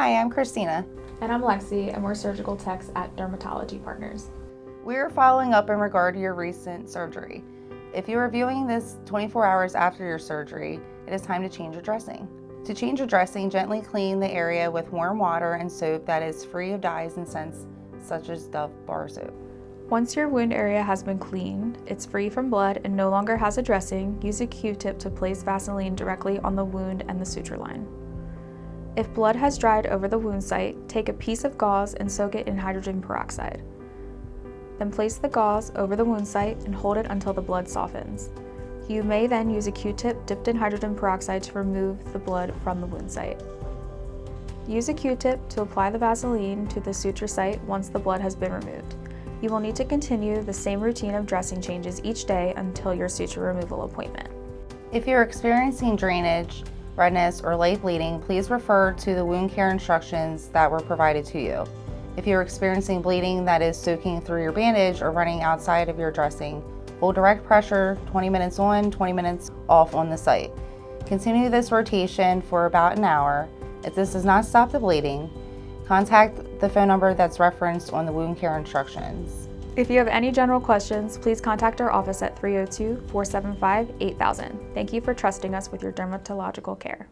Hi, I'm Christina. And I'm Lexi, and we're surgical techs at Dermatology Partners. We are following up in regard to your recent surgery. If you are viewing this 24 hours after your surgery, it is time to change your dressing. To change your dressing, gently clean the area with warm water and soap that is free of dyes and scents such as Dove bar soap. Once your wound area has been cleaned, it's free from blood and no longer has a dressing, use a Q-tip to place Vaseline directly on the wound and the suture line. If blood has dried over the wound site, take a piece of gauze and soak it in hydrogen peroxide. Then place the gauze over the wound site and hold it until the blood softens. You may then use a Q-tip dipped in hydrogen peroxide to remove the blood from the wound site. Use a Q-tip to apply the Vaseline to the suture site once the blood has been removed. You will need to continue the same routine of dressing changes each day until your suture removal appointment. If you're experiencing drainage, redness, or light bleeding, please refer to the wound care instructions that were provided to you. If you're experiencing bleeding that is soaking through your bandage or running outside of your dressing, hold direct pressure 20 minutes on, 20 minutes off on the site. Continue this rotation for about an hour. If this does not stop the bleeding, contact the phone number that's referenced on the wound care instructions. If you have any general questions, please contact our office at 302-475-8000. Thank you for trusting us with your dermatological care.